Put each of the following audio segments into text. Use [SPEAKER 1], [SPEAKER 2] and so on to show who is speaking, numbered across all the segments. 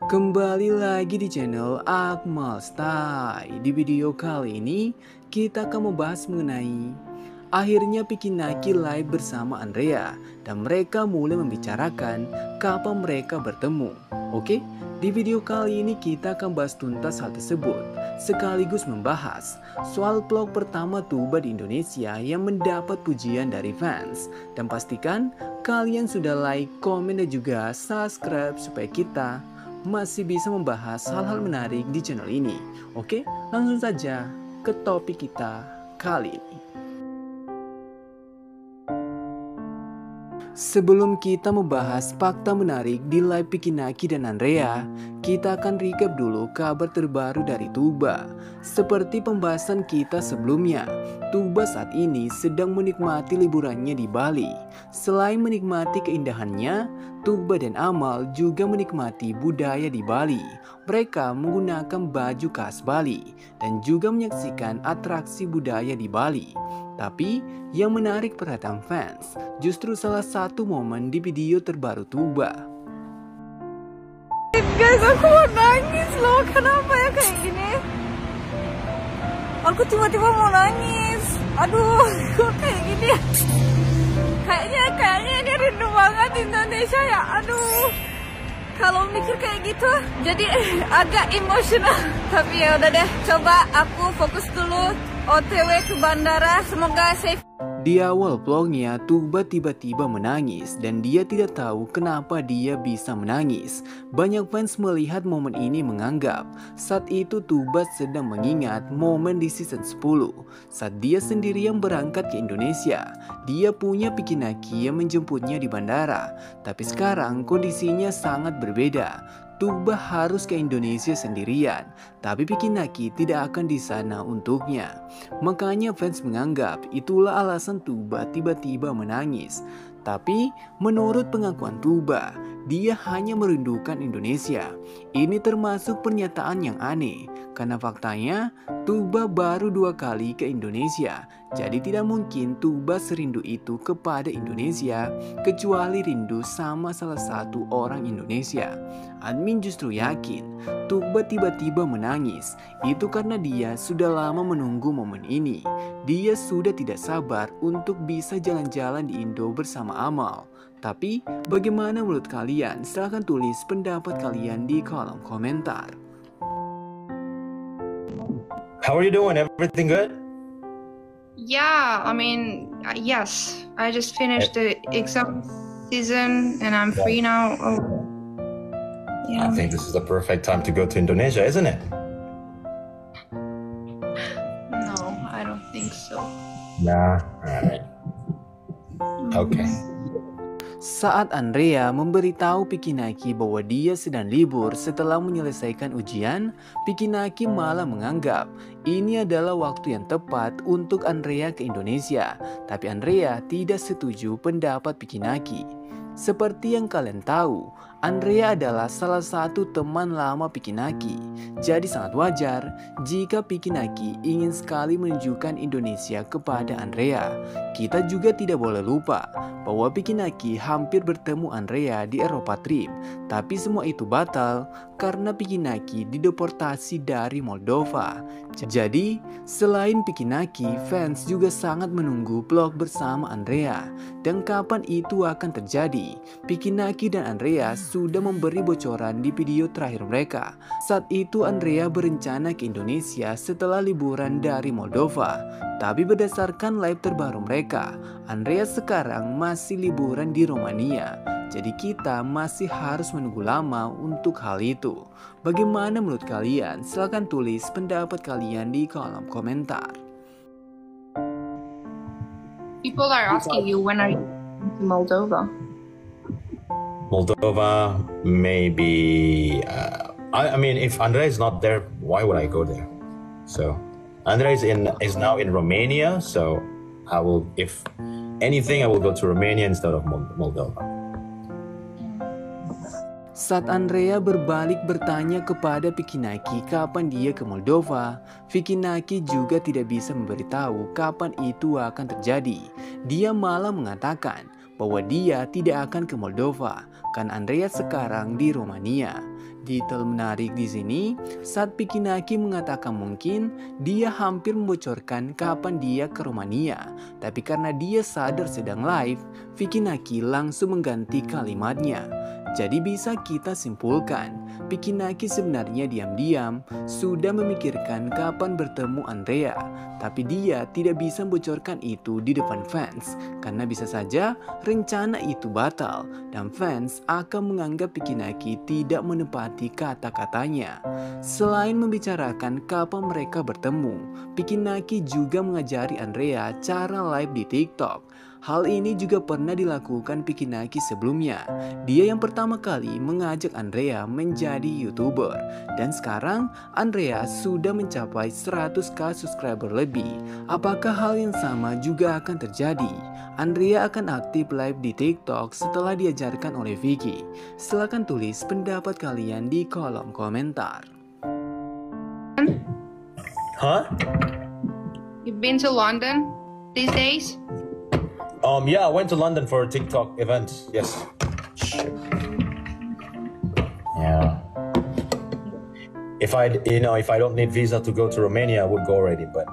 [SPEAKER 1] Kembali lagi di channel Akmal Style. Di video kali ini kita akan membahas mengenai akhirnya Vicky Naki live bersama Andrea dan mereka mulai membicarakan kapan mereka bertemu. Oke, di video kali ini kita akan bahas tuntas hal tersebut sekaligus membahas soal vlog pertama Tuba di Indonesia yang mendapat pujian dari fans. Dan pastikan kalian sudah like, komen dan juga subscribe supaya kita masih bisa membahas hal-hal menarik di channel ini. Oke, langsung saja ke topik kita kali ini. Sebelum kita membahas fakta menarik di live Vicky Naki dan Andrea, kita akan recap dulu kabar terbaru dari Tuba. Seperti pembahasan kita sebelumnya, Tuba saat ini sedang menikmati liburannya di Bali. Selain menikmati keindahannya, Tuba dan Amal juga menikmati budaya di Bali. Mereka menggunakan baju khas Bali dan juga menyaksikan atraksi budaya di Bali. Tapi yang menarik perhatian fans justru salah satu momen di video terbaru Tuba.
[SPEAKER 2] Guys, aku mau nangis loh. Kenapa ya kayak gini? Aku tiba-tiba mau nangis. Aduh, kok kayak gini? Kayaknya ini rindu banget Indonesia ya. Aduh, kalau mikir kayak gitu jadi agak emosional. Tapi ya udah deh, coba aku fokus dulu OTW ke bandara. Semoga safe.
[SPEAKER 1] Di awal vlognya, Tuba tiba-tiba menangis dan dia tidak tahu kenapa dia bisa menangis. Banyak fans melihat momen ini menganggap saat itu Tuba sedang mengingat momen di season 10 saat dia sendirian berangkat ke Indonesia. Dia punya Vicky Naki yang menjemputnya di bandara, tapi sekarang kondisinya sangat berbeda. Tuba harus ke Indonesia sendirian, tapi Vicky Naki tidak akan di sana untuknya. Makanya fans menganggap itulah alasan Tuba tiba-tiba menangis. Tapi menurut pengakuan Tuba, dia hanya merindukan Indonesia. Ini termasuk pernyataan yang aneh, karena faktanya Tuba baru 2 kali ke Indonesia. Jadi tidak mungkin Tuba serindu itu kepada Indonesia, kecuali rindu sama salah satu orang Indonesia. Admin justru yakin Tuba tiba-tiba menangis itu karena dia sudah lama menunggu momen ini. Dia sudah tidak sabar untuk bisa jalan-jalan di Indo bersama Amal. Tapi bagaimana menurut kalian? Silahkan tulis pendapat kalian di kolom komentar.
[SPEAKER 3] How are you doing? Everything good?
[SPEAKER 4] Yeah, I mean, yes. I just finished the exam season and I'm free now. Oh, yeah.
[SPEAKER 3] I think this is the perfect time to go to Indonesia, isn't it?
[SPEAKER 4] No, I don't think so.
[SPEAKER 3] Nah, alright. Okay.
[SPEAKER 1] Saat Andrea memberitahu Vicky Naki bahwa dia sedang libur setelah menyelesaikan ujian, Vicky Naki malah menganggap ini adalah waktu yang tepat untuk Andrea ke Indonesia. Tapi Andrea tidak setuju pendapat Vicky Naki. Seperti yang kalian tahu, Andrea adalah salah satu teman lama Vicky Naki. Jadi sangat wajar jika Vicky Naki ingin sekali menunjukkan Indonesia kepada Andrea. Kita juga tidak boleh lupa bahwa Vicky Naki hampir bertemu Andrea di Eropa Trip. Tapi semua itu batal karena Vicky Naki dideportasi dari Moldova. Jadi selain Vicky Naki, fans juga sangat menunggu vlog bersama Andrea. Dan kapan itu akan terjadi? Vicky Naki dan Andrea sudah memberi bocoran di video terakhir mereka. Saat itu Andrea berencana ke Indonesia setelah liburan dari Moldova. Tapi berdasarkan live terbaru mereka, Andrea sekarang masih liburan di Romania. Jadi kita masih harus menunggu lama untuk hal itu. Bagaimana menurut kalian? Silahkan tulis pendapat kalian di kolom komentar.
[SPEAKER 4] People are asking you when are you going to Moldova?
[SPEAKER 3] Moldova, maybe. I mean, if Andrea is not there, why would I go there? So, Andrea is now in Romania. So, I will, if anything, I will go to Romania instead of Moldova.
[SPEAKER 1] Saat Andrea berbalik bertanya kepada Vicky Naki kapan dia ke Moldova, Vicky Naki juga tidak bisa memberitahu kapan itu akan terjadi. Dia malah mengatakan bahwa dia tidak akan ke Moldova karena Andrea sekarang di Romania. Detail menarik di sini saat Vicky Naki mengatakan mungkin dia hampir membocorkan kapan dia ke Romania. Tapi karena dia sadar sedang live, Vicky Naki langsung mengganti kalimatnya. Jadi bisa kita simpulkan, Vicky Naki sebenarnya diam-diam sudah memikirkan kapan bertemu Andrea. Tapi dia tidak bisa membocorkan itu di depan fans, karena bisa saja rencana itu batal dan fans akan menganggap Vicky Naki tidak menepati kata-katanya. Selain membicarakan kapan mereka bertemu, Vicky Naki juga mengajari Andrea cara live di TikTok. Hal ini juga pernah dilakukan Vicky Naki sebelumnya. Dia yang pertama kali mengajak Andrea menjadi YouTuber. Dan sekarang Andrea sudah mencapai 100k subscriber lebih. Apakah hal yang sama juga akan terjadi? Andrea akan aktif live di TikTok setelah diajarkan oleh Vicky. Silahkan tulis pendapat kalian di kolom komentar.
[SPEAKER 3] Huh?
[SPEAKER 4] You've been to London these days?
[SPEAKER 3] Yeah, I went to London for a TikTok event. Yes. Shit. Yeah. If I don't need visa to go to Romania, I would go already. But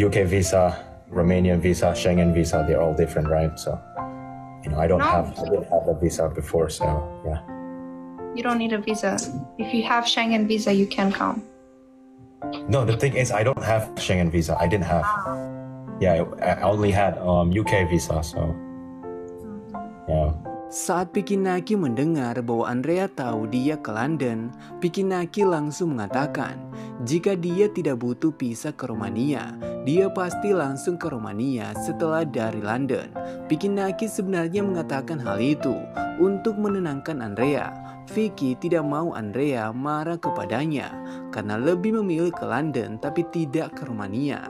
[SPEAKER 3] UK visa, Romanian visa, Schengen visa, they're all different, right? So, I didn't have a visa before, so yeah.
[SPEAKER 4] You don't need a visa. If you have Schengen visa, you can come.
[SPEAKER 3] No, the thing is, I don't have Schengen visa. I didn't have. Yeah, I only had UK visa, so yeah.
[SPEAKER 1] Saat Vicky Naki mendengar bahwa Andrea tahu dia ke London, Vicky Naki langsung mengatakan jika dia tidak butuh visa ke Romania, dia pasti langsung ke Romania setelah dari London. Vicky Naki sebenarnya mengatakan hal itu untuk menenangkan Andrea. Vicky tidak mau Andrea marah kepadanya karena lebih memilih ke London tapi tidak ke Romania.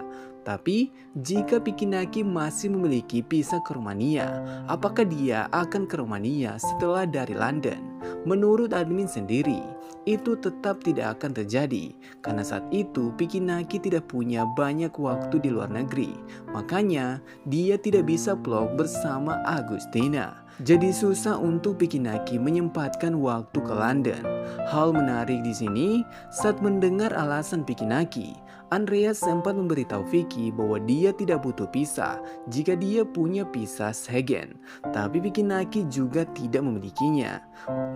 [SPEAKER 1] Tapi, jika Vicky Naki masih memiliki visa ke Romania, apakah dia akan ke Romania setelah dari London? Menurut admin sendiri, itu tetap tidak akan terjadi karena saat itu Vicky Naki tidak punya banyak waktu di luar negeri. Makanya, dia tidak bisa vlog bersama Agustina. Jadi susah untuk Vicky Naki menyempatkan waktu ke London. Hal menarik di sini, saat mendengar alasan Vicky Naki, Andrea sempat memberitahu Vicky bahwa dia tidak butuh visa jika dia punya visa Schengen. Tapi Vicky Naki juga tidak memilikinya.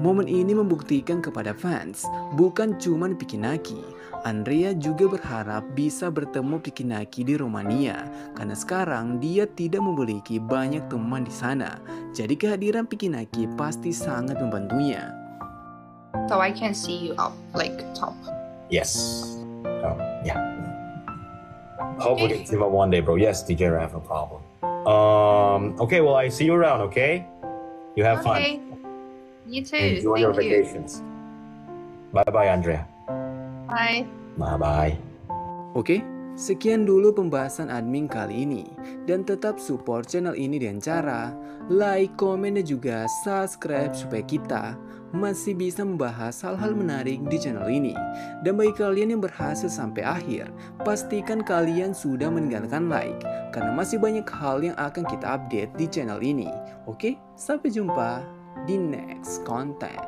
[SPEAKER 1] Momen ini membuktikan kepada fans, bukan cuma Vicky Naki. Andrea juga berharap bisa bertemu Vicky Naki di Romania karena sekarang dia tidak memiliki banyak teman di sana. Jadi kehadiran Vicky Naki pasti sangat membantunya.
[SPEAKER 4] So I can see you up, like top.
[SPEAKER 3] Yes. Yeah. Hope we can team up one day, bro. Yes, DJ Raf, no problem. Okay, well, I see you around, okay? You have fun.
[SPEAKER 4] You too.
[SPEAKER 3] Enjoy your vacations. Bye-bye, Andrea.
[SPEAKER 4] Bye.
[SPEAKER 3] Bye-bye.
[SPEAKER 1] Oke, sekian dulu pembahasan admin kali ini. Dan tetap support channel ini dengan cara like, komen, dan juga subscribe supaya kita masih bisa membahas hal-hal menarik di channel ini. Dan bagi kalian yang berhasil sampai akhir, pastikan kalian sudah meninggalkan like karena masih banyak hal yang akan kita update di channel ini. Oke, sampai jumpa di next content.